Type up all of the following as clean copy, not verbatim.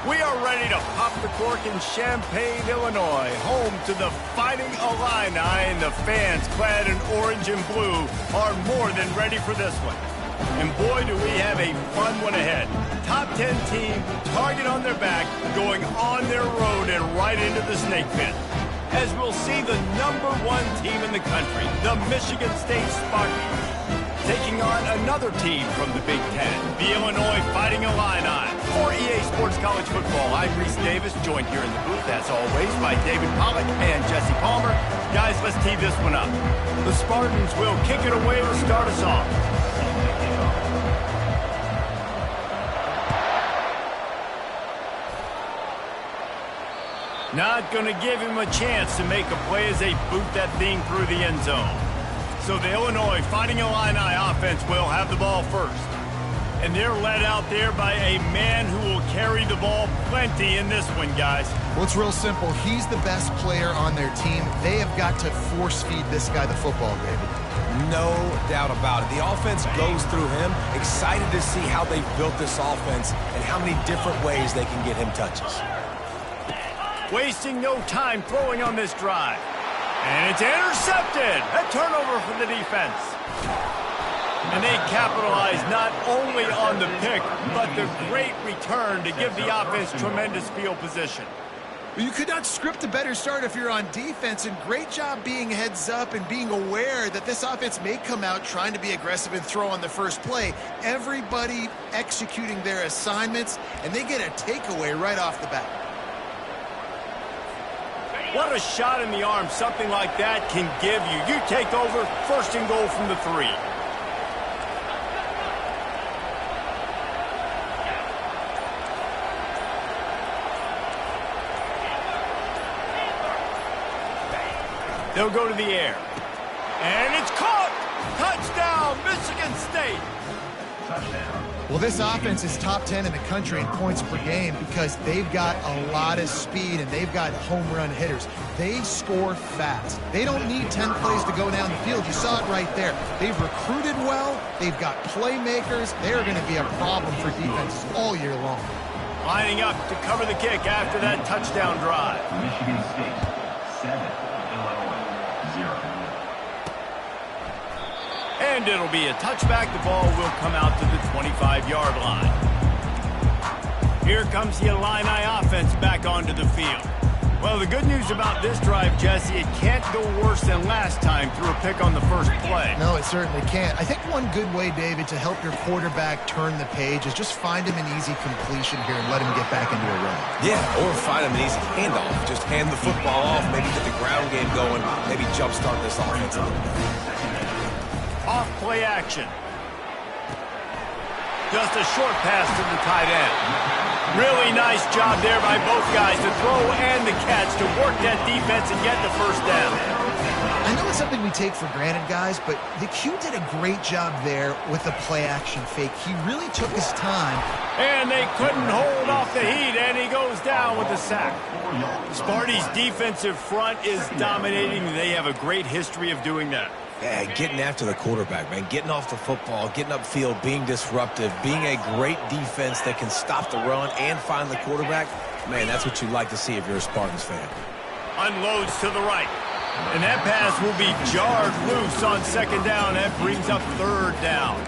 We are ready to pop the cork in Champaign, Illinois, home to the Fighting Illini, and the fans clad in orange and blue are more than ready for this one. And boy, do we have a fun one ahead. Top 10 team, target on their back, going on their road and right into the snake pit. As we'll see the #1 team in the country, the Michigan State Spartans, taking on another team from the Big Ten, the Illinois Fighting Illini. For EA Sports College Football, I'm Reese Davis, joined here in the booth, as always, by David Pollack and Jesse Palmer. Guys, let's tee this one up. The Spartans will kick it away to start us off. Not going to give him a chance to make a play as they boot that thing through the end zone. So the Illinois Fighting Illini offense will have the ball first. And they're led out there by a man who will carry the ball plenty in this one, guys. Well, it's real simple. He's the best player on their team. They have got to force feed this guy the football, David. No doubt about it. The offense goes through him. Excited to see how they've built this offense and how many different ways they can get him touches. Wasting no time throwing on this drive. And it's intercepted. A turnover for the defense. And they capitalize not only on the pick, but the great return to give the offense tremendous field position. You could not script a better start if you're on defense, and great job being heads up and being aware that this offense may come out trying to be aggressive and throw on the first play. Everybody executing their assignments, and they get a takeaway right off the bat. What a shot in the arm something like that can give you. You take over, first and goal from the 3. They'll go to the air. And it's caught! Touchdown, Michigan State! Touchdown. Well, this offense is top 10 in the country in points per game because they've got a lot of speed and they've got home run hitters. They score fast. They don't need 10 plays to go down the field. You saw it right there. They've recruited well. They've got playmakers. They're going to be a problem for defenses all year long. Lining up to cover the kick after that touchdown drive. Michigan State, 7, Illinois, 0. And it'll be a touchback. The ball will come out to the 25-yard line. Here comes the Illini offense back onto the field. Well, the good news about this drive, Jesse, it can't go worse than last time through a pick on the first play. No, it certainly can't. I think one good way, David, to help your quarterback turn the page is just find him an easy completion here and let him get back into a run. Yeah, or find him an easy handoff. Just hand the football off, maybe get the ground game going, maybe jumpstart this offense a little bit. Off play action. Just a short pass to the tight end. Really nice job there by both guys to throw and the catch to work that defense and get the first down. I know it's something we take for granted, guys, but the Q did a great job there with the play action fake. He really took his time. And they couldn't hold off the heat, and he goes down with the sack. Sparty's defensive front is dominating. They have a great history of doing that. Yeah, getting after the quarterback, man. Getting off the football, getting upfield, being disruptive, being a great defense that can stop the run and find the quarterback. Man, that's what you'd like to see if you're a Spartans fan. Unloads to the right. And that pass will be jarred loose on second down. That brings up third down.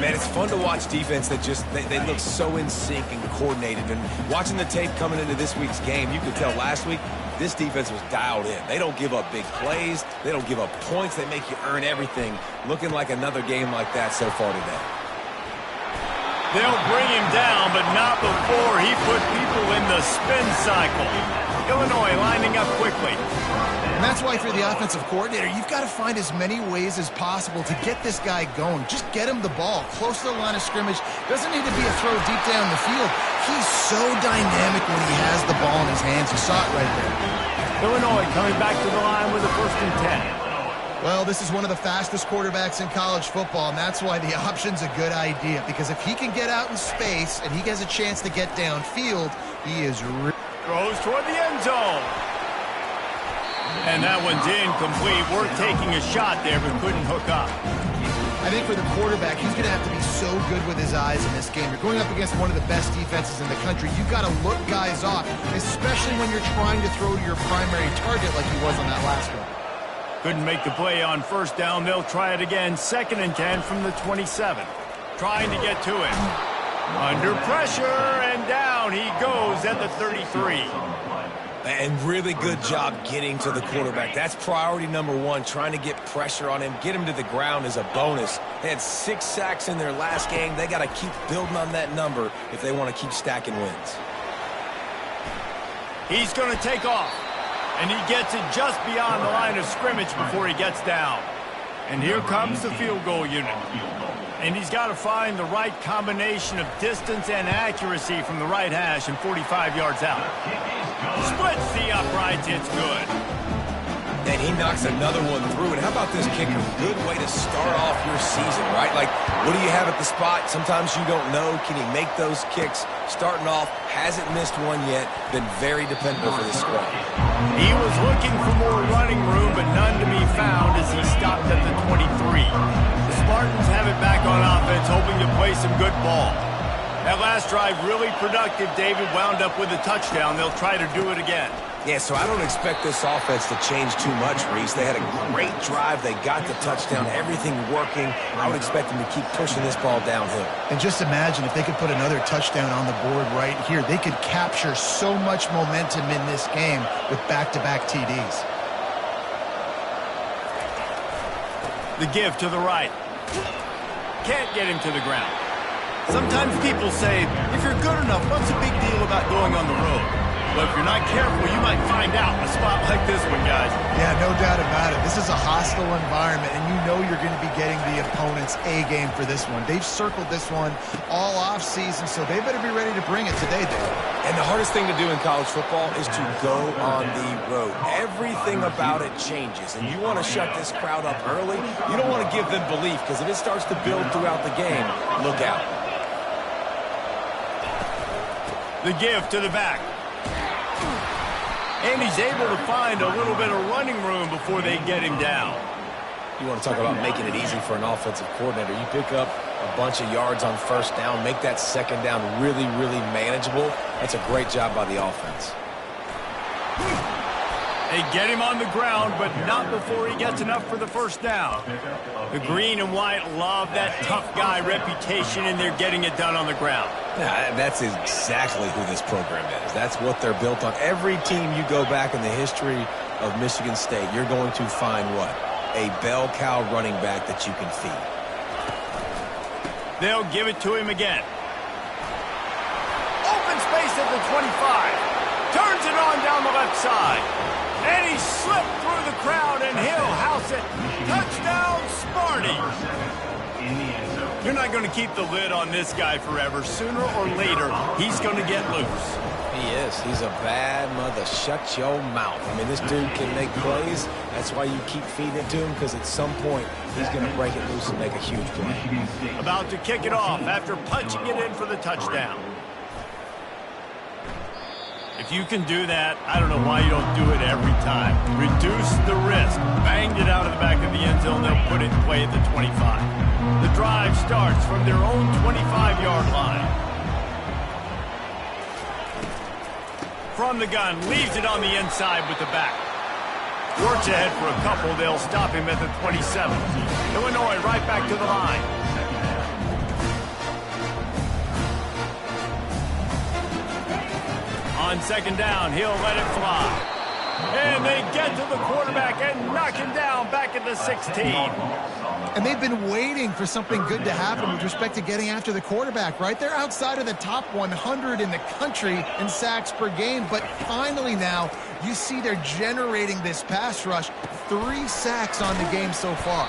Man, it's fun to watch defense that just, they look so in sync and coordinated. And watching the tape coming into this week's game, you could tell last week, this defense was dialed in. They don't give up big plays. They don't give up points. They make you earn everything. Looking like another game like that so far today. They'll bring him down, but not before he put people in the spin cycle. Illinois lining up quickly. And that's why if you're the offensive coordinator, you've got to find as many ways as possible to get this guy going. Just get him the ball close to the line of scrimmage. Doesn't need to be a throw deep down the field. He's so dynamic when he has the ball in his hands. You saw it right there. Illinois coming back to the line with a 1st and 10. Well, this is one of the fastest quarterbacks in college football, and that's why the option's a good idea. Because if he can get out in space and he has a chance to get downfield, he is throws toward the end zone. And that one's incomplete. We're taking a shot there, but couldn't hook up. I think for the quarterback, he's going to have to be so good with his eyes in this game. You're going up against one of the best defenses in the country. You've got to look guys off, especially when you're trying to throw to your primary target like he was on that last one. Couldn't make the play on first down. They'll try it again. 2nd and 10 from the 27. Trying to get to him. Under pressure, and down he goes at the 33. And really good job getting to the quarterback. That's priority number 1, trying to get pressure on him. Get him to the ground is a bonus. They had 6 sacks in their last game. They got to keep building on that number if they want to keep stacking wins. He's going to take off, and he gets it just beyond the line of scrimmage before he gets down. And here comes the field goal unit. And he's got to find the right combination of distance and accuracy from the right hash and 45 yards out. Splits the uprights, it's good. And he knocks another one through. And how about this kicker? Good way to start off your season, right? Like, what do you have at the spot? Sometimes you don't know. Can he make those kicks? Starting off, hasn't missed one yet. Been very dependable for this squad. He was looking for more running room, but none to be found as he stopped at the 23. The Spartans have it back on offense, hoping to play some good ball. That last drive really productive. David wound up with a touchdown. They'll try to do it again. Yeah, so I don't expect this offense to change too much, Reese. They had a great drive. They got the touchdown. Everything working. I would expect them to keep pushing this ball downhill. And just imagine if they could put another touchdown on the board right here. They could capture so much momentum in this game with back-to-back TDs. The give to the right. Can't get him to the ground. Sometimes people say, if you're good enough, what's the big deal about going on the road? Well, if you're not careful, you might find out in a spot like this one, guys. Yeah, no doubt about it. This is a hostile environment, and you know you're going to be getting the opponent's A-game for this one. They've circled this one all off-season, so they better be ready to bring it today, Dave. And the hardest thing to do in college football is to go on the road. Everything about it changes, and you want to shut this crowd up early. You don't want to give them belief, because if it starts to build throughout the game, look out. The give to the back. And he's able to find a little bit of running room before they get him down. You want to talk about making it easy for an offensive coordinator. You pick up a bunch of yards on first down, make that second down really, really manageable. That's a great job by the offense. They get him on the ground, but not before he gets enough for the first down. The green and white love that tough guy reputation, and they're getting it done on the ground. Yeah, that's exactly who this program is. That's what they're built on. Every team you go back in the history of Michigan State, you're going to find what? A bell cow running back that you can feed. They'll give it to him again. Open space at the 25. Turns it on down the left side. And he slipped through the crowd, and he'll house it. Touchdown, Sparty. You're not going to keep the lid on this guy forever. Sooner or later, he's going to get loose. He is. He's a bad mother. Shut your mouth. I mean, this dude can make plays. That's why you keep feeding it to him, because at some point, he's going to break it loose and make a huge play. About to kick it off after punching it in for the touchdown. If you can do that, I don't know why you don't do it every time. Reduce the risk. Banged it out of the back of the end zone. They'll put it in play at the 25. The drive starts from their own 25-yard line. From the gun, leaves it on the inside with the back. Works ahead for a couple. They'll stop him at the 27. Illinois right back to the line. On second down, he'll let it fly. And they get to the quarterback and knock him down back at the 16. And they've been waiting for something good to happen with respect to getting after the quarterback, right? They're outside of the top 100 in the country in sacks per game, but finally now you see they're generating this pass rush. 3 sacks on the game so far.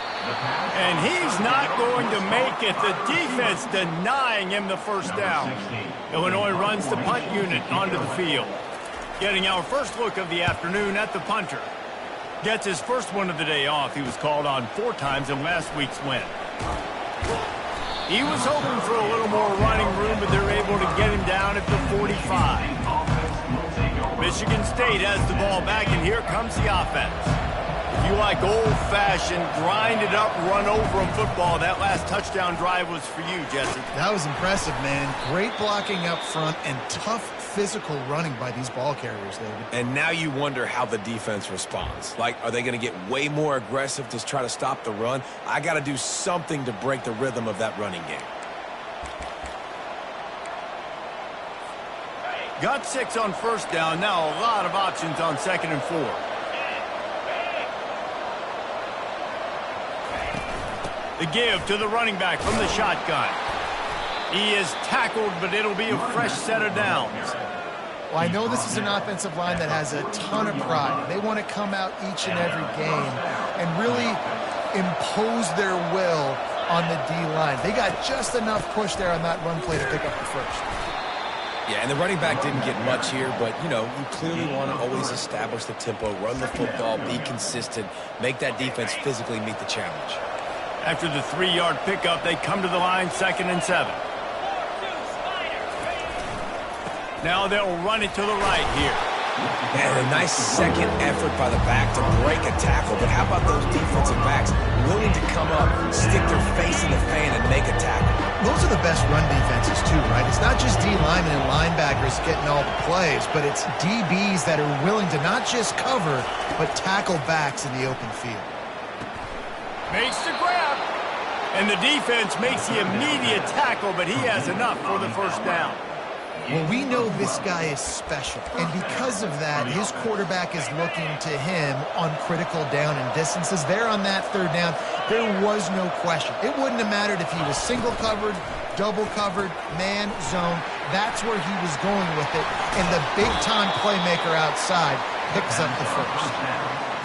And he's not going to make it. The defense denying him the first down. Illinois runs the punt unit onto the field. Getting our first look of the afternoon at the punter. Gets his first one of the day off. He was called on 4 times in last week's win. He was hoping for a little more running room, but they're able to get him down at the 45. Michigan State has the ball back, and here comes the offense. If you like old-fashioned, grind-it-up, run-over-'em football, that last touchdown drive was for you, Jesse. That was impressive, man. Great blocking up front and tough physical running by these ball carriers, David. And now you wonder how the defense responds. Like, are they going to get way more aggressive to try to stop the run? I got to do something to break the rhythm of that running game. Got 6 on first down. Now a lot of options on 2nd and 4. The give to the running back from the shotgun. He is tackled, but it'll be a fresh set of downs. Well, I know this is an offensive line that has a ton of pride. They want to come out each and every game and really impose their will on the D-line. They got just enough push there on that run play to pick up the first. Yeah, and the running back didn't get much here, but, you know, you clearly want to always establish the tempo, run the football, be consistent, make that defense physically meet the challenge. After the 3-yard pickup, they come to the line, 2nd and 7. Now they'll run it to the right here. And a nice second effort by the back to break a tackle, but how about those defensive backs willing to come up, stick their face in the fan, and make a tackle? Those are the best run defenses, too, right? It's not just D linemen and linebackers getting all the plays, but it's DBs that are willing to not just cover, but tackle backs in the open field. Makes the grab. And the defense makes the immediate tackle, but he has enough for the first down. Well, we know this guy is special, and because of that, his quarterback is looking to him on critical down and distances. There on that 3rd down, there was no question. It wouldn't have mattered if he was single covered, double covered, man, zone. That's where he was going with it, and the big-time playmaker outside picks up the first.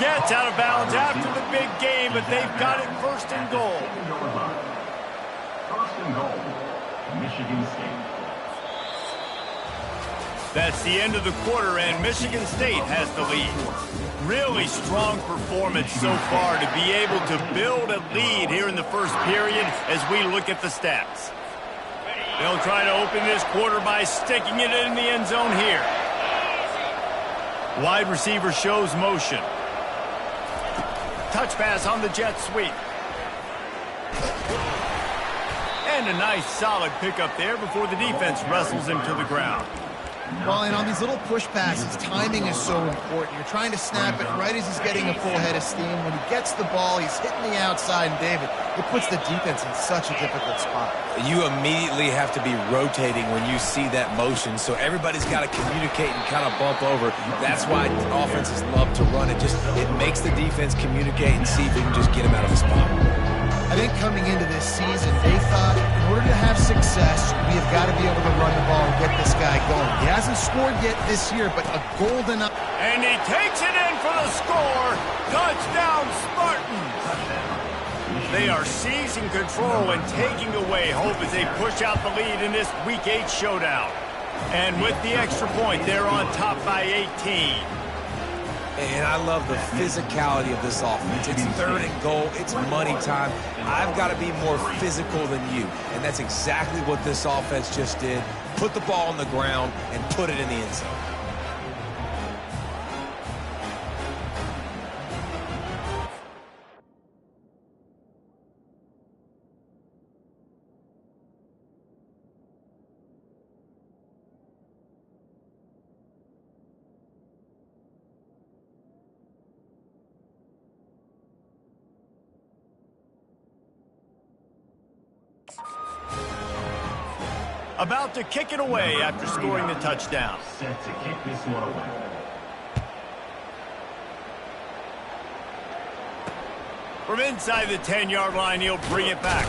Gets out of bounds after the big game, but they've got it 1st and goal. 1st and goal, Michigan State. That's the end of the quarter, and Michigan State has the lead. Really strong performance so far to be able to build a lead here in the first period as we look at the stats. They'll try to open this quarter by sticking it in the end zone here. Wide receiver shows motion. Touch pass on the jet sweep. And a nice solid pickup there before the defense wrestles him to the ground. Well, and on these little push passes, timing is so important. You're trying to snap it right as he's getting a full head of steam. When he gets the ball, he's hitting the outside, and David, it puts the defense in such a difficult spot. You immediately have to be rotating when you see that motion, so everybody's got to communicate and kind of bump over. That's why offenses love to run it. It makes the defense communicate and see if they can just get him out of the spot. I think coming into this season, they thought in order to have success, we have got to be able to run the ball and get this guy going. He hasn't scored yet this year, but a golden... And he takes it in for the score. Touchdown, Spartans. They are seizing control and taking away hope as they push out the lead in this Week 8 showdown. And with the extra point, they're on top by 18. And I love the physicality of this offense. It's 3rd and goal. It's money time. I've got to be more physical than you. And that's exactly what this offense just did. Put the ball on the ground and put it in the end zone. About to kick it away after scoring the touchdown. Set to kick this one away. From inside the 10-yard line, he'll bring it back.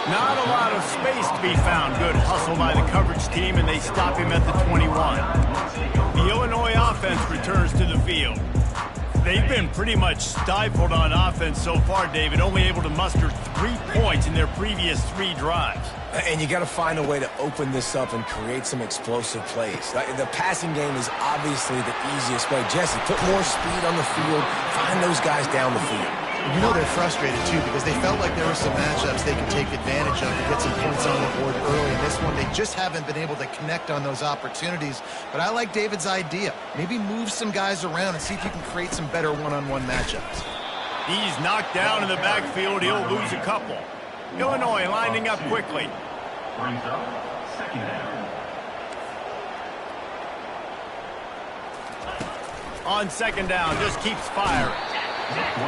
Not a lot of space to be found. Good hustle by the coverage team, and they stop him at the 21. The Illinois offense returns to the field. They've been pretty much stifled on offense so far, David, only able to muster 3 points in their previous 3 drives. And you got to find a way to open this up and create some explosive plays. The passing game is obviously the easiest way. Jesse, put more speed on the field, find those guys down the field. You know they're frustrated, too, because they felt like there were some matchups they could take advantage of to get some points on the board early. In this one, they just haven't been able to connect on those opportunities. But I like David's idea. Maybe move some guys around and see if you can create some better one-on-one matchups. He's knocked down in the backfield. He'll lose a couple. Illinois lining up quickly. Brings up second down. On second down, just keeps firing.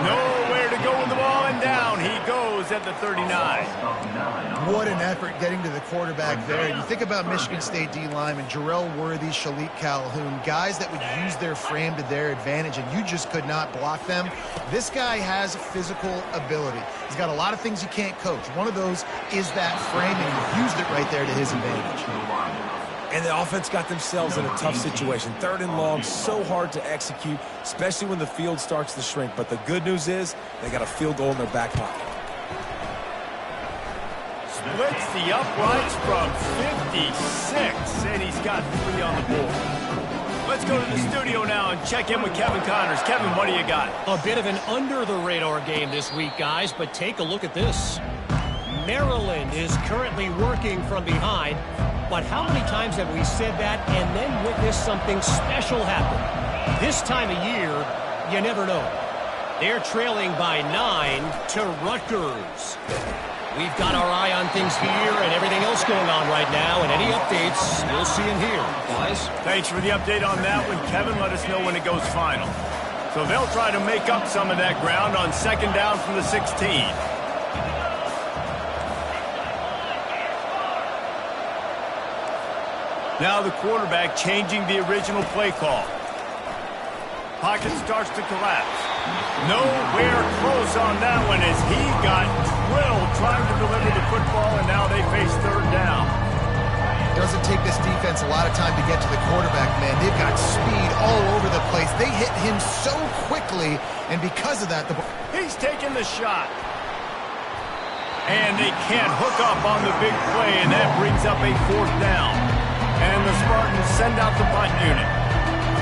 Nowhere to go with the ball, and down he goes at the 39. What an effort getting to the quarterback there. You think about Michigan State D linemen, Jarrell Worthy, Shalik Calhoun, guys that would use their frame to their advantage, and you just could not block them. This guy has physical ability. He's got a lot of things you can't coach. One of those is that frame, and he used it right there to his advantage. And the offense got themselves in a tough situation. 3rd and long, so hard to execute, especially when the field starts to shrink. But the good news is they got a field goal in their back pocket. Splits the uprights from 56, and he's got 3 on the board. Let's go to the studio now and check in with Kevin Connors. Kevin, what do you got? A bit of an under-the-radar game this week, guys, but take a look at this. Maryland is currently working from behind, but how many times have we said that and then witnessed something special happen? This time of year, you never know. They're trailing by 9 to Rutgers. We've got our eye on things here and everything else going on right now, and any updates, we'll see in here, guys. Thanks for the update on that one, Kevin. Let us know when it goes final. So they'll try to make up some of that ground on second down from the 16. Now the quarterback changing the original play call. Pocket starts to collapse. Nowhere close on that one as he got drilled trying to deliver the football, and now they face 3rd down. Doesn't take this defense a lot of time to get to the quarterback, man. They've got speed all over the place. They hit him so quickly, and because of that, he's taking the shot. And they can't hook up on the big play, and that brings up a 4th down. And the Spartans send out the punt unit.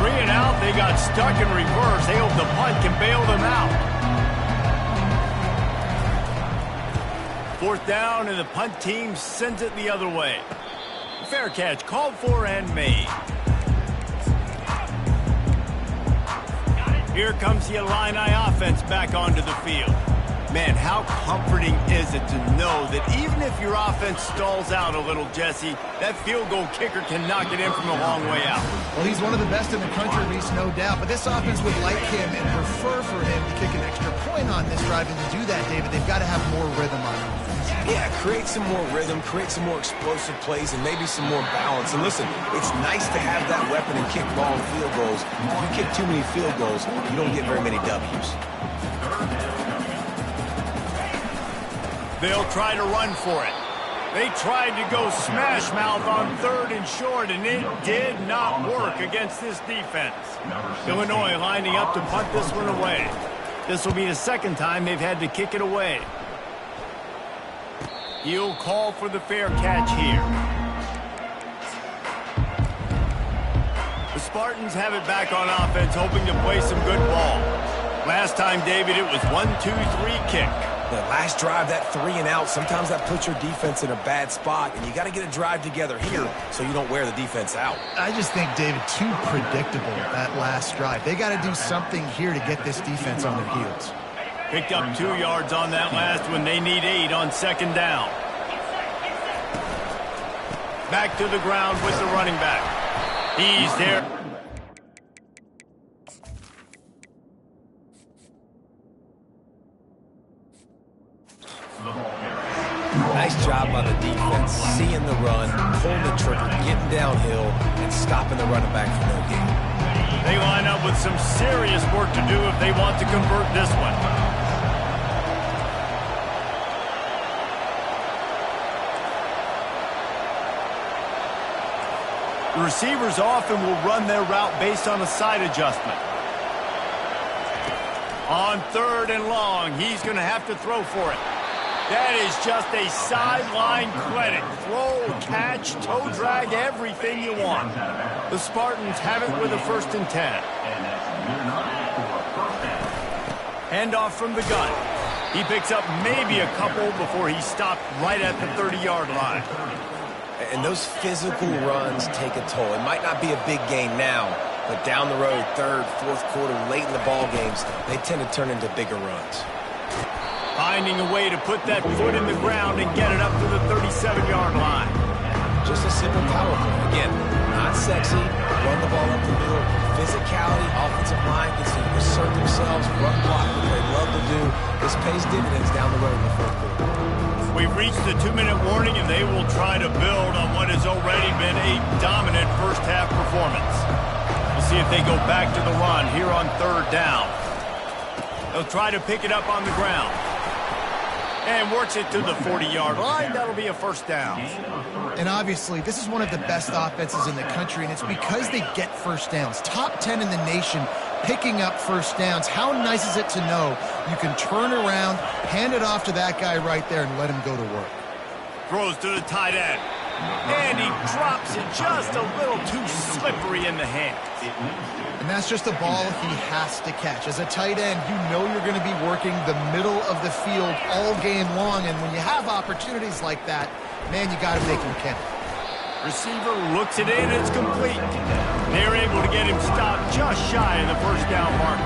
3 and out, they got stuck in reverse. They hope the punt can bail them out. 4th down, and the punt team sends it the other way. Fair catch called for and made. Here comes the Illini offense back onto the field. Man, how comforting is it to know that even if your offense stalls out a little, Jesse, that field goal kicker can knock it in from a long way out. Well, he's one of the best in the country, Reese, no doubt. But this offense would like him and prefer for him to kick an extra point on this drive. And to do that, David, they've got to have more rhythm on offense. Yeah, create some more rhythm, create some more explosive plays, and maybe some more balance. And listen, it's nice to have that weapon and kick long field goals. If you kick too many field goals, you don't get very many W's. They'll try to run for it. They tried to go smash mouth on 3rd and short, and it did not work against this defense. Illinois lining up to punt this one away. This will be the 2nd time they've had to kick it away. He'll call for the fair catch here. The Spartans have it back on offense, hoping to play some good ball. Last time, David, it was 1-2-3 kick. The last drive, that 3 and out, sometimes that puts your defense in a bad spot, and you got to get a drive together here so you don't wear the defense out. I just think, David, too predictable, that last drive. They got to do something here to get this defense on their heels. Picked up 2 yards on that last one. They need 8 on second down. Back to the ground with the running back. He's there. Nice job by the defense, seeing the run, pulling the trigger, getting downhill, and stopping the running back for no gain. They line up with some serious work to do if they want to convert this one. The receivers often will run their route based on a side adjustment. On 3rd and long, he's going to have to throw for it. That is just a sideline clinic. Throw, catch, toe drag, everything you want. The Spartans have it with a 1st and 10. Handoff from the gun. He picks up maybe a couple before he stopped right at the 30-yard line. And those physical runs take a toll. It might not be a big gain now, But down the road, third, fourth quarter, late in the ball games, they tend to turn into bigger runs. Finding a way to put that foot in the ground and get it up to the 37-yard line. Just a simple power play. Again, not sexy, run the ball up the middle, physicality, offensive line gets to assert themselves, run block what they love to do. This pays dividends down the road in the fourth quarter. We've reached the 2-minute warning, and they will try to build on what has already been a dominant first-half performance. We'll see if they go back to the run here on third down. They'll try to pick it up on the ground. And works it to the 40-yard line. That'll be a first down. And obviously, this is one of the best offenses in the country, and it's because they get first downs. Top 10 in the nation picking up first downs. How nice is it to know you can turn around, hand it off to that guy right there, and let him go to work. Throws to the tight end. And he drops it just a little too slippery in the hands. And that's just a ball he has to catch. As a tight end, you know you're going to be working the middle of the field all game long, and when you have opportunities like that, man, you got to make them count. Receiver looks it in, it's complete. They're able to get him stopped just shy of the first down mark.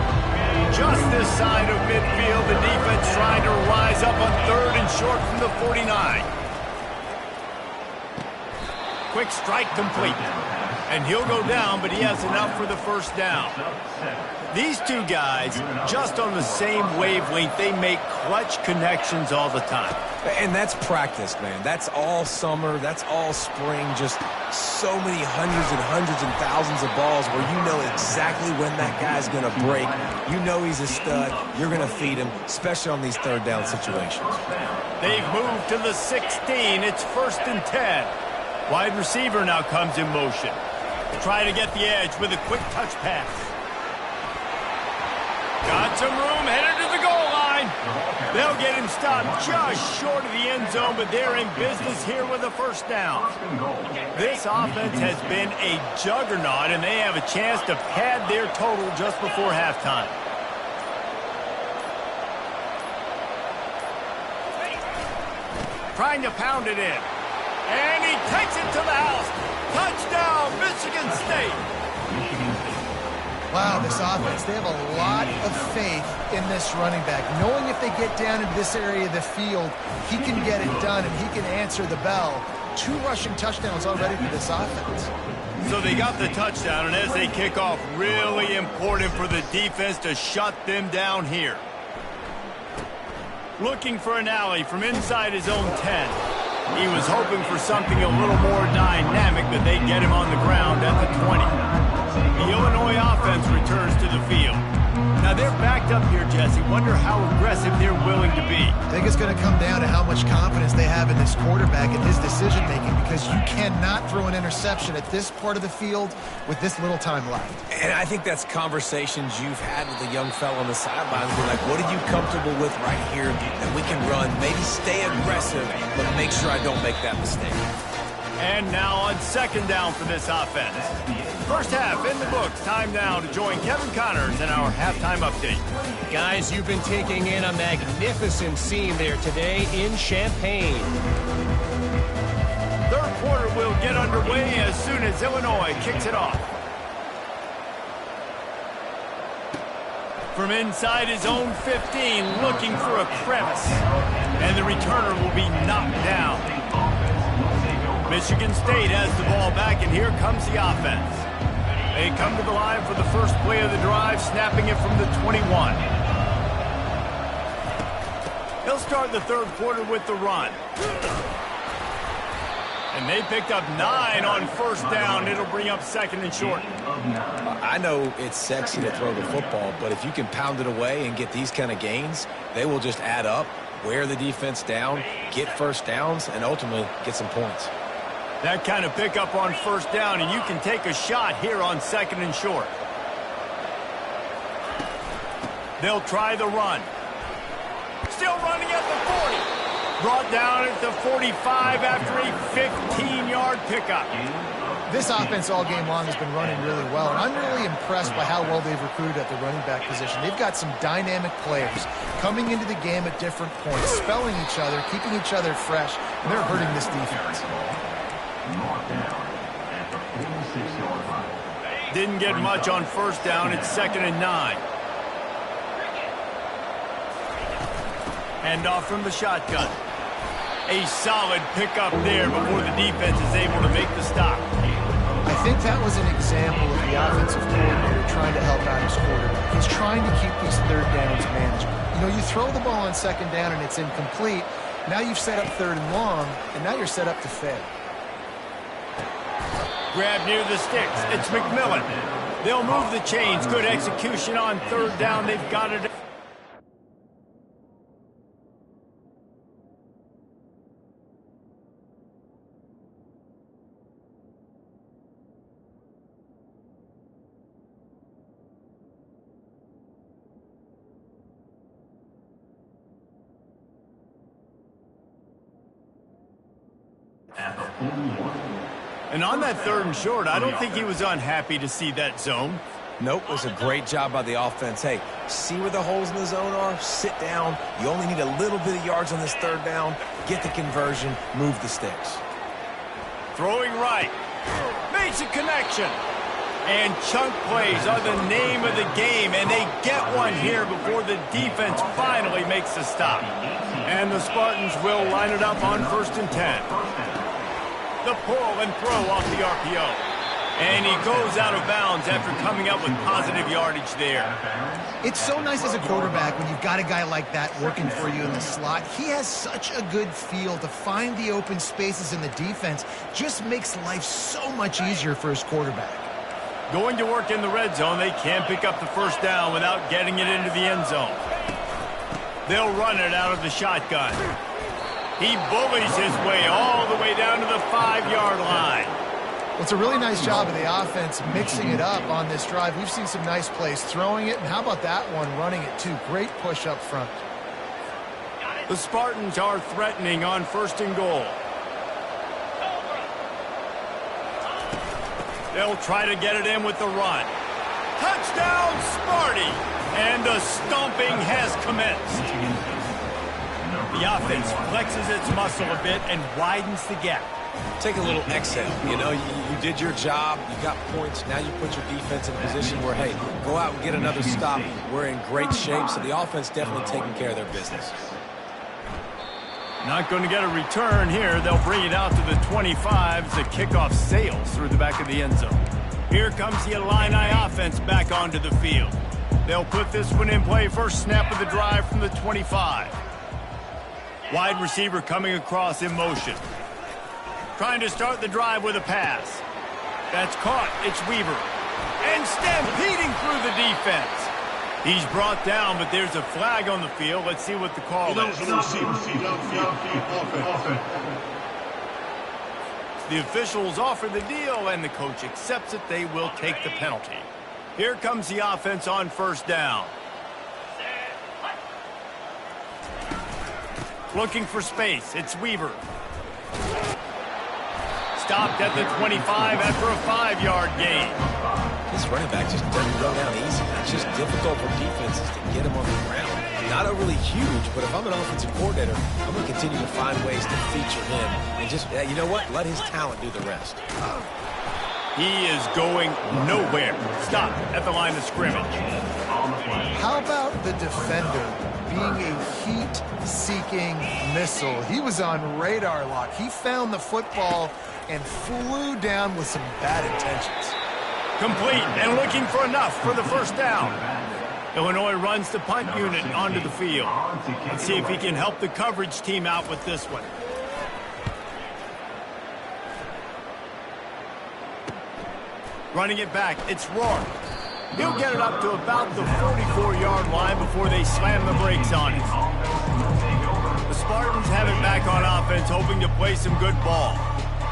Just this side of midfield, the defense trying to rise up on third and short from the 49. Quick strike complete. And he'll go down, but he has enough for the first down. These two guys, just on the same wavelength, they make clutch connections all the time. And that's practice, man. That's all summer. That's all spring. Just so many hundreds and thousands of balls where you know exactly when that guy's going to break. You know he's a stud. You're going to feed him, especially on these third down situations. They've moved to the 16. It's 1st and 10. Wide receiver now comes in motion. Try to get the edge with a quick touch pass. Got some room, headed to the goal line. They'll get him stopped just short of the end zone, but they're in business here with a first down. This offense has been a juggernaut, and they have a chance to pad their total just before halftime. Trying to pound it in. And he takes it to the house. Touchdown, Michigan State. Wow, this offense, they have a lot of faith in this running back. Knowing if they get down into this area of the field, he can get it done and he can answer the bell. 2 rushing touchdowns already for this offense. So they got the touchdown, and as they kick off, really important for the defense to shut them down here. Looking for an alley from inside his own 10. He was hoping for something a little more dynamic, but they get him on the ground at the 20. The Illinois offense returns to the field. Now they're backed up here, Jesse. Wonder how aggressive they're willing to be. I think it's going to come down to how much confidence they have in this quarterback and his decision-making, because you cannot throw an interception at this part of the field with this little time left. And I think that's conversations you've had with the young fellow on the sidelines. Be like, what are you comfortable with right here that we can run? Maybe stay aggressive, but make sure I don't make that mistake. And now on 2nd down for this offense. First half in the books. Time now to join Kevin Connors in our halftime update. Guys, you've been taking in a magnificent scene there today in Champaign. Third quarter will get underway as soon as Illinois kicks it off. From inside his own 15, looking for a crevice. And the returner will be knocked down. Michigan State has the ball back, and here comes the offense. They come to the line for the first play of the drive, snapping it from the 21. They'll start the third quarter with the run. And they picked up 9 on first down. It'll bring up 2nd and short. I know it's sexy to throw the football, but if you can pound it away and get these kind of gains, they will just add up, wear the defense down, get first downs, and ultimately get some points. That kind of pickup on first down, and you can take a shot here on 2nd and short. They'll try the run. Still running at the 40. Brought down at the 45 after a 15-yard pickup. This offense all game long has been running really well, and I'm really impressed by how well they've recruited at the running back position. They've got some dynamic players coming into the game at different points, spelling each other, keeping each other fresh, and they're hurting this defense. Didn't get much on first down. It's 2nd and 9. Hand off from the shotgun. A solid pickup there before the defense is able to make the stop. I think that was an example of the offensive coordinator trying to help out his quarterback. He's trying to keep these third downs manageable. You know, you throw the ball on 2nd down and it's incomplete. Now you've set up 3rd and long, and now you're set up to fail. Grab near the sticks. It's McMillan. They'll move the chains. Good execution on 3rd down. They've got it. And on that 3rd and short, I don't think he was unhappy to see that zone. Nope, it was a great job by the offense. Hey, see where the holes in the zone are? Sit down. You only need a little bit of yards on this 3rd down. Get the conversion. Move the sticks. Throwing right. Makes a connection. And chunk plays are the name of the game, and they get one here before the defense finally makes the stop. And the Spartans will line it up on 1st and 10. The pull and throw off the RPO. And he goes out of bounds after coming up with positive yardage there. It's so nice as a quarterback when you've got a guy like that working for you in the slot. He has such a good feel to find the open spaces in the defense. Just makes life so much easier for his quarterback. Going to work in the red zone, they can't pick up the 1st down without getting it into the end zone. They'll run it out of the shotgun. He bullies his way all the way down to the 5-yard line. Well, it's a really nice job of the offense mixing it up on this drive. We've seen some nice plays throwing it, and how about that one running it too? Great push up front. The Spartans are threatening on 1st and goal. They'll try to get it in with the run. Touchdown, Sparty! And the stomping has commenced. The offense flexes its muscle a bit and widens the gap. Take a little exhale. You know, you did your job. You got points. Now you put your defense in a position where, hey, go out and get another stop. We're in great shape, so the offense definitely taking care of their business. Not going to get a return here. They'll bring it out to the 25 as the kickoff sails through the back of the end zone. Here comes the Illini offense back onto the field. They'll put this one in play. First snap of the drive from the 25. Wide receiver coming across in motion. Trying to start the drive with a pass. That's caught. It's Weaver. And stampeding through the defense. He's brought down, but there's a flag on the field. Let's see what the call is. The officials offer the deal, and the coach accepts it. They will take the penalty. Here comes the offense on 1st down. Looking for space. It's Weaver. Stopped at the 25 after a 5-yard gain. This running back just doesn't go down easy. It's just difficult for defenses to get him on the ground. Not overly huge, but if I'm an offensive coordinator, I'm going to continue to find ways to feature him. And just, you know what? Let his talent do the rest. He is going nowhere. Stop at the line of scrimmage. How about the defender being a heat-seeking missile? He was on radar lock. He found the football and flew down with some bad intentions. Complete and looking for enough for the 1st down. Illinois runs the punt unit onto the field. Let's see if he can help the coverage team out with this one. Running it back, it's Rourke. He'll get it up to about the 44-yard line before they slam the brakes on it. The Spartans have it back on offense, hoping to play some good ball.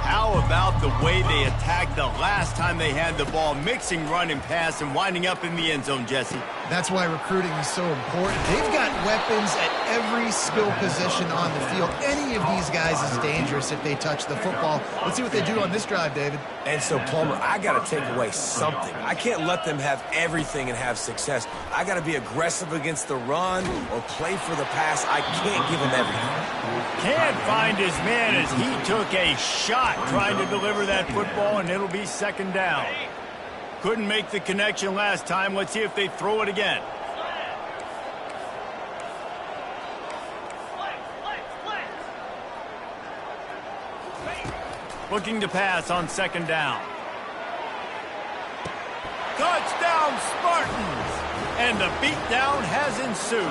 How about the way they attacked the last time they had the ball, mixing run and pass and winding up in the end zone, Jesse? That's why recruiting is so important. They've got weapons at every skill position on the field. Any of these guys is dangerous if they touch the football. Let's see what they do on this drive, David. And so, Plummer, I got to take away something. I can't let them have everything and have success. I got to be aggressive against the run or play for the pass. I can't give them everything. Can't find his man as he took a shot trying to deliver that football, and it'll be 2nd down. Couldn't make the connection last time. Let's see if they throw it again. Looking to pass on second down. Touchdown, Spartans! And the beatdown has ensued.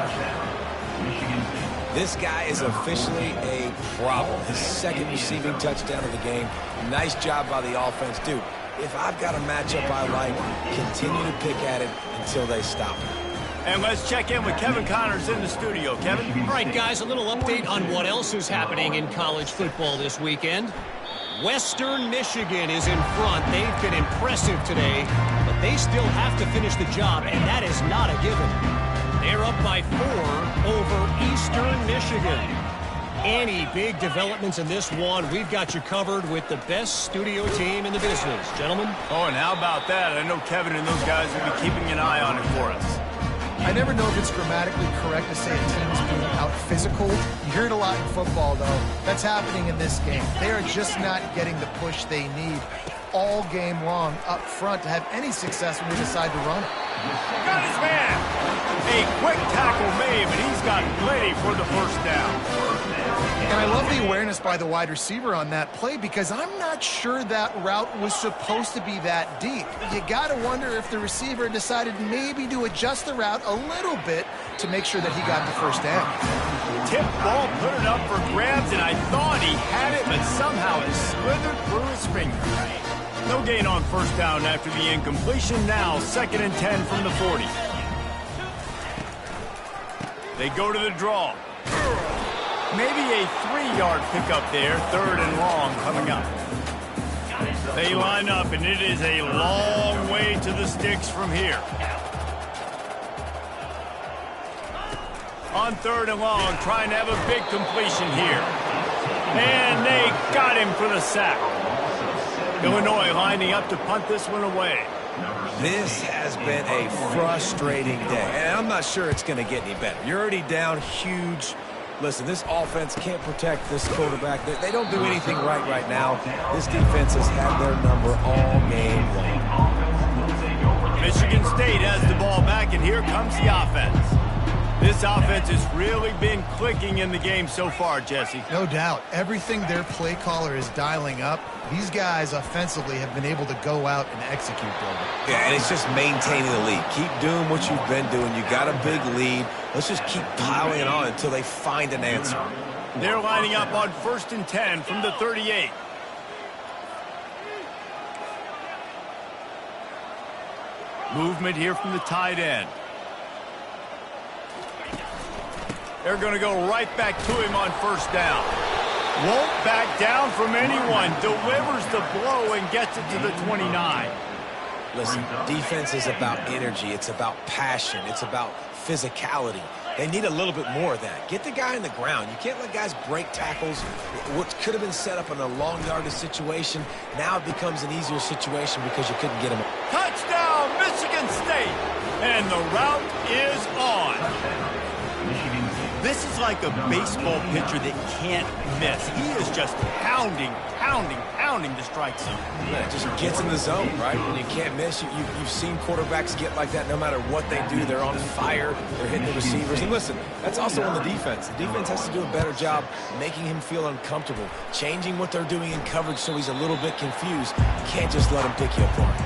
This guy is officially a problem. His second receiving touchdown of the game. Nice job by the offense. Dude, if I've got a matchup I like, continue to pick at it until they stop it. And let's check in with Kevin Connors in the studio. Kevin? All right, guys, a little update on what else is happening in college football this weekend. Western Michigan is in front. They've been impressive today, but they still have to finish the job, and that is not a given. They're up by 4 over Eastern Michigan. Any big developments in this one, we've got you covered with the best studio team in the business. Gentlemen? Oh, and how about that? I know Kevin and those guys will be keeping an eye on it for us. I never know if it's grammatically correct to say a team is being out-physical. You hear it a lot in football, though. That's happening in this game. They are just not getting the push they need all game long up front to have any success when they decide to run it. Got his man. A quick tackle made, but he's got plenty for the first down. And I love the awareness by the wide receiver on that play because I'm not sure that route was supposed to be that deep. You got to wonder if the receiver decided maybe to adjust the route a little bit to make sure that he got the first down. Tip ball, put it up for grabs, and I thought he had it, but somehow it slithered through his fingers. No gain on first down after the incompletion. Now 2nd and 10 from the 40. They go to the draw. Maybe a 3-yard pickup there. 3rd and long coming up. They line up, and it is a long way to the sticks from here. On 3rd and long, trying to have a big completion here. And they got him for the sack. Illinois lining up to punt this one away. This has been a frustrating day, and I'm not sure it's going to get any better. You're already down huge. Listen, this offense can't protect this quarterback. They don't do anything right now. This defense has had their number all game long. Michigan State has the ball back, and here comes the offense. This offense has really been clicking in the game so far, Jesse. No doubt. Everything their play caller is dialing up, these guys offensively have been able to go out and execute. Yeah, and it's just maintaining the lead. Keep doing what you've been doing. You got a big lead. Let's just keep piling it on until they find an answer. They're lining up on 1st and 10 from the 38. Movement here from the tight end. They're going to go right back to him on 1st down. Won't back down from anyone. Delivers the blow and gets it to the 29. Listen, defense is about energy. It's about passion. It's about physicality. They need a little bit more of that. Get the guy in the ground. You can't let guys break tackles. What could have been set up in a long yardage situation, now it becomes an easier situation because you couldn't get him. Touchdown, Michigan State. And the route is on. This is like a baseball pitcher that can't miss. He is just pounding the strike zone. Yeah, it just gets in the zone, right? When you can't miss, you've seen quarterbacks get like that no matter what they do. They're on fire. They're hitting the receivers. And listen, that's also on the defense. The defense has to do a better job making him feel uncomfortable, changing what they're doing in coverage so he's a little bit confused. You can't just let him pick you apart.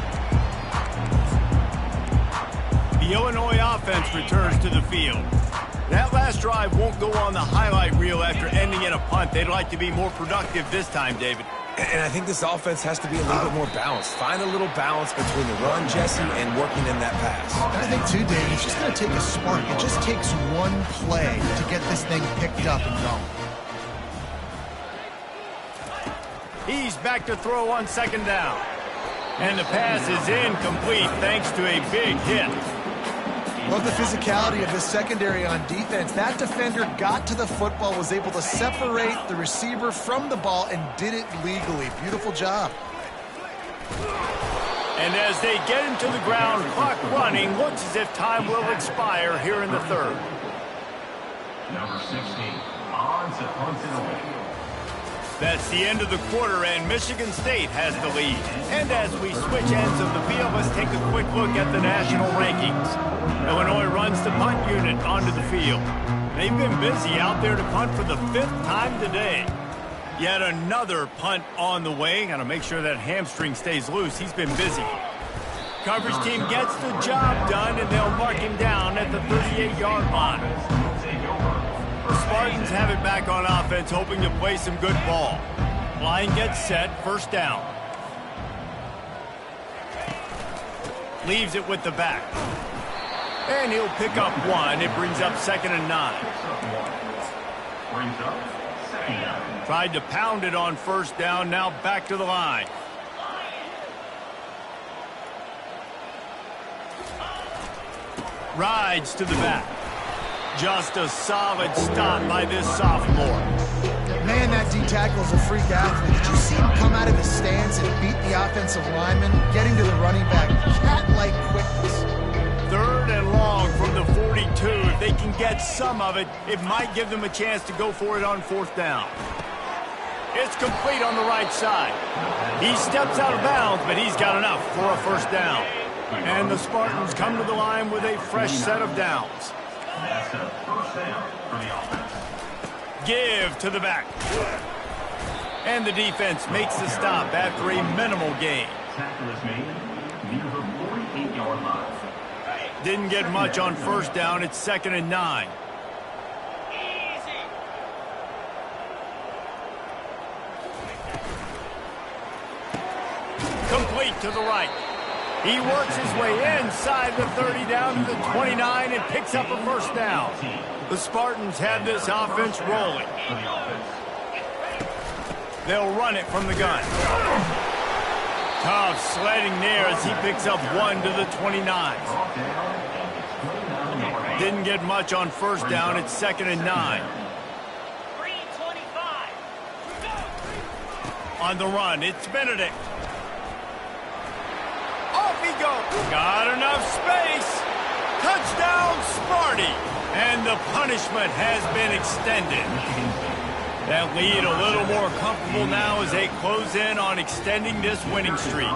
The Illinois offense returns to the field. That last drive won't go on the highlight reel after ending in a punt. They'd like to be more productive this time, David. And I think this offense has to be a little bit more balanced. Find a little balance between the run, Jesse, and working in that pass. And I think, too, Dave, it's just going to take a spark. It just takes one play to get this thing picked up and going. He's back to throw on 2nd down. And the pass is incomplete thanks to a big hit. Love the physicality of the secondary on defense. That defender got to the football, was able to separate the receiver from the ball, and did it legally. Beautiful job. And as they get him to the ground, clock running, looks as if time will expire here in the 3rd. Number 16, on to punt it away. That's the end of the quarter, and Michigan State has the lead. And as we switch ends of the field, let's take a quick look at the national rankings. Illinois runs the punt unit onto the field. They've been busy out there to punt for the 5th time today. Yet another punt on the way. Got to make sure that hamstring stays loose. He's been busy. Coverage team gets the job done, and they'll mark him down at the 38-yard line. The Spartans have it back on offense, hoping to play some good ball. Line gets set, first down. Leaves it with the back. And he'll pick up 1. It brings up 2nd and 9. Tried to pound it on first down, now back to the line. Rides to the back. Just a solid stop by this sophomore. Man, that D-tackle's a freak athlete. Did you see him come out of his stance and beat the offensive lineman, getting to the running back? Cat-like quickness. 3rd and long from the 42. If they can get some of it, it might give them a chance to go for it on 4th down. It's complete on the right side. He steps out of bounds, but he's got enough for a first down. And the Spartans come to the line with a fresh set of downs. That's a first down for the offense. Give to the back. And the defense makes the stop after a minimal gain. Tackle is made near the 48-yard line. Didn't get much on first down. It's 2nd and 9. Complete to the right. He works his way inside the 30 down to the 29 and picks up a first down. The Spartans have this offense rolling. They'll run it from the gun. Tough sledding there as he picks up 1 to the 29. Didn't get much on first down. It's 2nd and 9. On the run, it's Benedict. Off he goes. Got enough space. Touchdown, Sparty. And the punishment has been extended. That lead a little more comfortable now as they close in on extending this winning streak.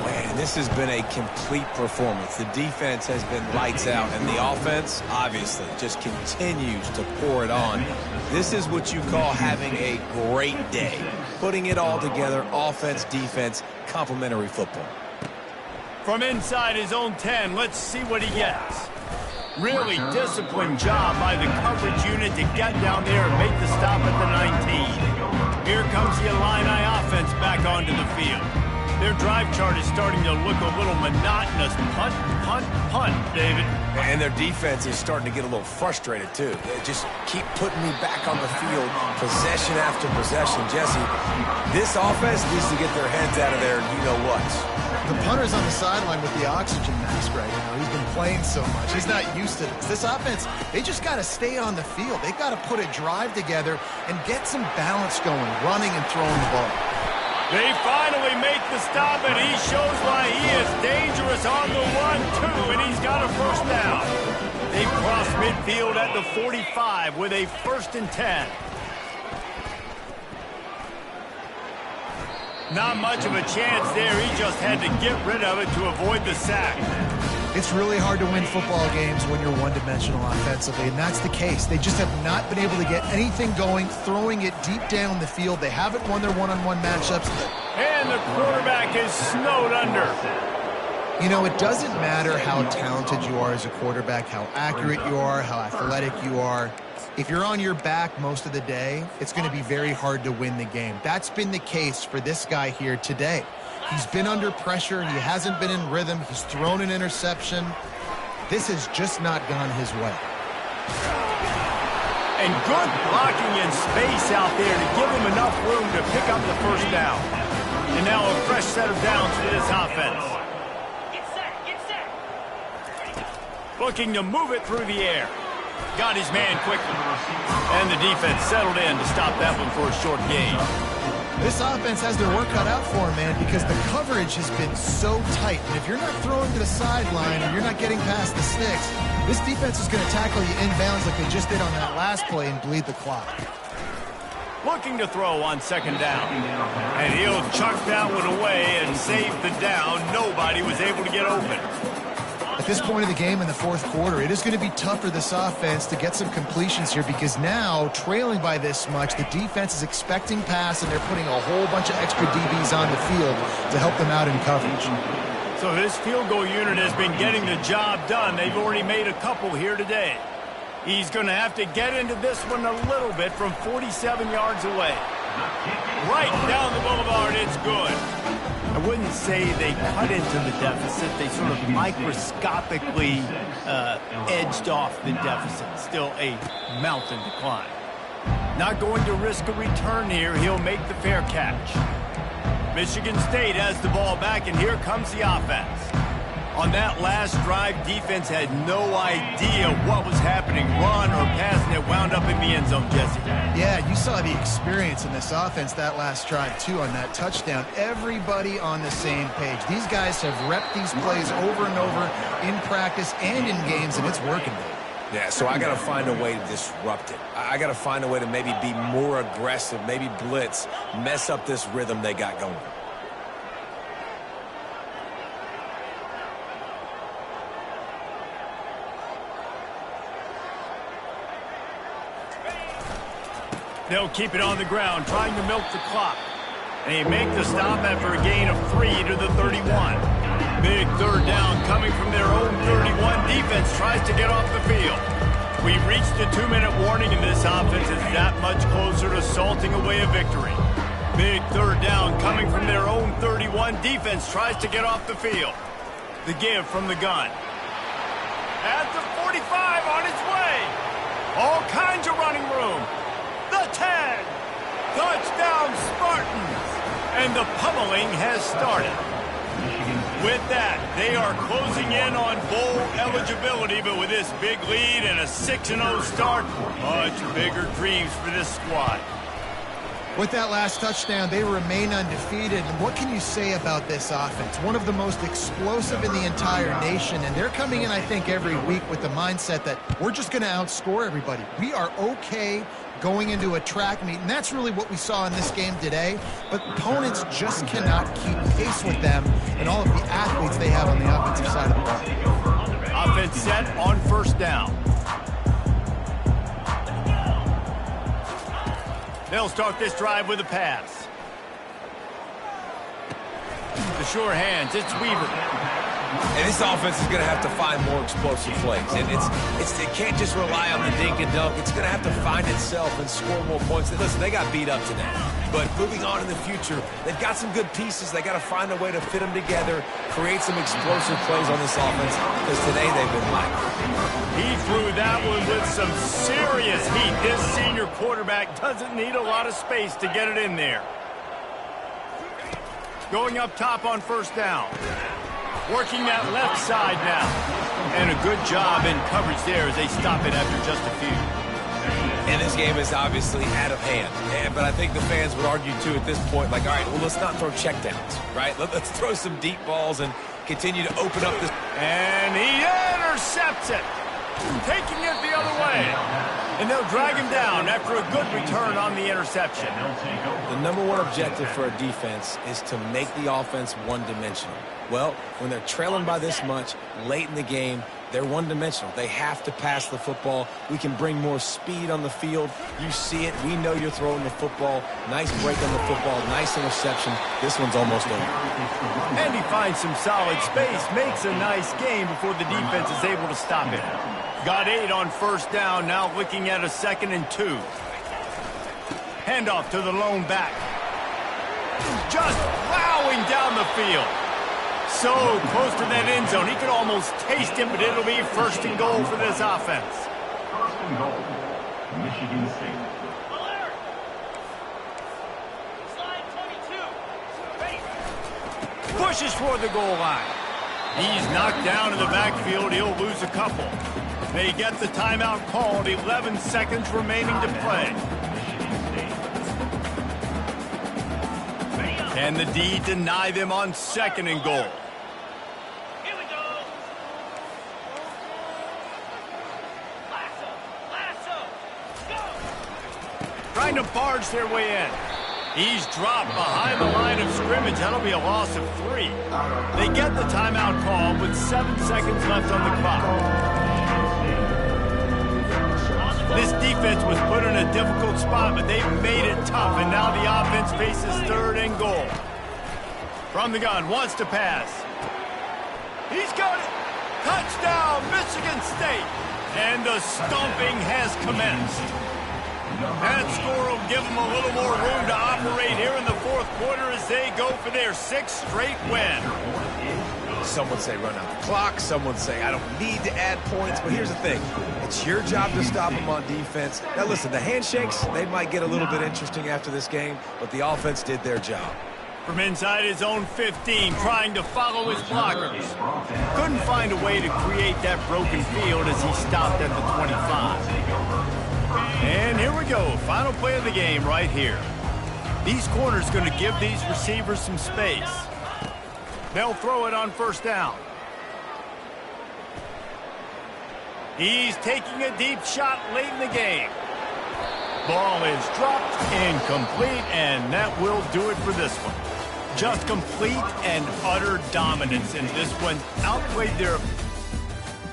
Man, this has been a complete performance. The defense has been lights out, and the offense, obviously, just continues to pour it on. This is what you call having a great day. Putting it all together, offense, defense, complementary football. From inside his own 10, let's see what he gets. Really disciplined job by the coverage unit to get down there and make the stop at the 19. Here comes the Illini offense back onto the field. Their drive chart is starting to look a little monotonous. Punt, punt, punt, David. And their defense is starting to get a little frustrated, too. They just keep putting me back on the field, possession after possession. Jesse, this offense needs to get their heads out of there, and you know what. The punter's on the sideline with the oxygen mask right now. He's been playing so much. He's not used to this. This offense, they just got to stay on the field. They've got to put a drive together and get some balance going, running and throwing the ball. They finally make the stop, and he shows why he is dangerous on the run, too, and he's got a first down. They cross midfield at the 45 with a 1st and 10. Not much of a chance there. He just had to get rid of it to avoid the sack. It's really hard to win football games when you're one-dimensional offensively, and that's the case. They just have not been able to get anything going, throwing it deep down the field. They haven't won their one-on-one matchups. And the quarterback is snowed under. You know, it doesn't matter how talented you are as a quarterback, how accurate you are, how athletic you are. If you're on your back most of the day, it's going to be very hard to win the game. That's been the case for this guy here today. He's been under pressure. He hasn't been in rhythm. He's thrown an interception. This has just not gone his way. And good blocking in space out there to give him enough room to pick up the first down. And now a fresh set of downs for this offense. Looking to move it through the air. Got his man quickly. And the defense settled in to stop that one for a short gain. This offense has their work cut out for them, man, because the coverage has been so tight. And if you're not throwing to the sideline and you're not getting past the sticks, this defense is going to tackle you inbounds like they just did on that last play and bleed the clock. looking to throw on second down. And he'll chuck that one away and save the down. Nobody was able to get open. At this point of the game in the fourth quarter, it is going to be tough for this offense to get some completions here because now, trailing by this much, the defense is expecting pass, and they're putting a whole bunch of extra DBs on the field to help them out in coverage. So this field goal unit has been getting the job done. They've already made a couple here today. He's going to have to get into this one a little bit from 47 yards away. Right down the boulevard, it's good. I wouldn't say they cut into the deficit. They sort of microscopically edged off the deficit. Still a mountain to climb. Not going to risk a return here. He'll make the fair catch. Michigan State has the ball back, and here comes the offense. On that last drive, defense had no idea what was happening, run or pass, and it wound up in the end zone, Jesse. Yeah, you saw the experience in this offense that last drive, too, on that touchdown. Everybody on the same page. These guys have repped these plays over and over in practice and in games, and it's working. Yeah, so I got to find a way to disrupt it. I got to find a way to maybe be more aggressive, maybe blitz, mess up this rhythm they got going. They'll keep it on the ground, trying to milk the clock. And they make the stop after a gain of 3 to the 31. Big third down coming from their own 31. Defense tries to get off the field. We reached the 2-minute warning, and this offense is that much closer to salting away a victory. Big third down coming from their own 31. Defense tries to get off the field. The give from the gun. At the 45 on its way. All kinds of running room. The 10. Touchdown Spartans. And the pummeling has started. With that, they are closing in on bowl eligibility, but with this big lead and a 6-0 start, much bigger dreams for this squad. With that last touchdown, they remain undefeated. And what can you say about this offense? One of the most explosive in the entire nation, and they're coming in, I think, every week with the mindset that we're just going to outscore everybody. We are okay going into a track meet, and that's really what we saw in this game today. But opponents just cannot keep pace with them and all of the athletes they have on the offensive side of the ball. Offense set on first down. They'll start this drive with a pass. The sure hands, it's Weaver. And this offense is going to have to find more explosive plays. And it can't just rely on the dink and dunk. It's going to have to find itself and score more points. Listen, they got beat up today. But moving on in the future, they've got some good pieces. They got to find a way to fit them together, create some explosive plays on this offense, because today they've been lacking. He threw that one with some serious heat. This senior quarterback doesn't need a lot of space to get it in there. Going up top on first down. Working that left side now. And a good job in coverage there as they stop it after just a few. And this game is obviously out of hand. But I think the fans would argue, too, at this point, like, all right, well, let's not throw checkdowns, right? Let's throw some deep balls and continue to open up this. And he intercepts it. Taking it the other way. And they'll drag him down after a good return on the interception. The number one objective for a defense is to make the offense one-dimensional. Well, when they're trailing by this much late in the game, they're one-dimensional. They have to pass the football. We can bring more speed on the field. You see it. We know you're throwing the football. Nice break on the football. Nice interception. This one's almost over. And he finds some solid space. Makes a nice game before the defense is able to stop it. Got 8 on first down. Now looking at a 2nd and 2. Handoff to the lone back. Just plowing down the field. So close to that end zone. He could almost taste it, but it'll be 1st and goal for this offense. 1st and goal, Michigan State. Pushes for the goal line. He's knocked down in the backfield. He'll lose a couple. They get the timeout called. 11 seconds remaining to play. Can the D deny them on 2nd and goal? Here we go. Lasso. Go. trying to barge their way in. He's dropped behind the line of scrimmage. That'll be a loss of 3. They get the timeout call with 7 seconds left on the clock. This defense was put in a difficult spot, but they've made it tough, and now the offense faces 3rd and goal. From the gun, wants to pass. He's got it. Touchdown, Michigan State. And the stomping has commenced. That score will give them a little more room to operate here in the 4th quarter as they go for their 6th straight win. Some would say run out the clock. Some would say I don't need to add points. But here's the thing. It's your job to stop them on defense. Now, listen, the handshakes, they might get a little bit interesting after this game, but the offense did their job. From inside his own 15, trying to follow his blockers. Couldn't find a way to create that broken field as he stopped at the 25. And here we go. Final play of the game right here. These corners going to give these receivers some space. They'll throw it on 1st down. He's taking a deep shot late in the game. Ball is dropped, incomplete, and that will do it for this one. Just complete and utter dominance in this one. Outplayed their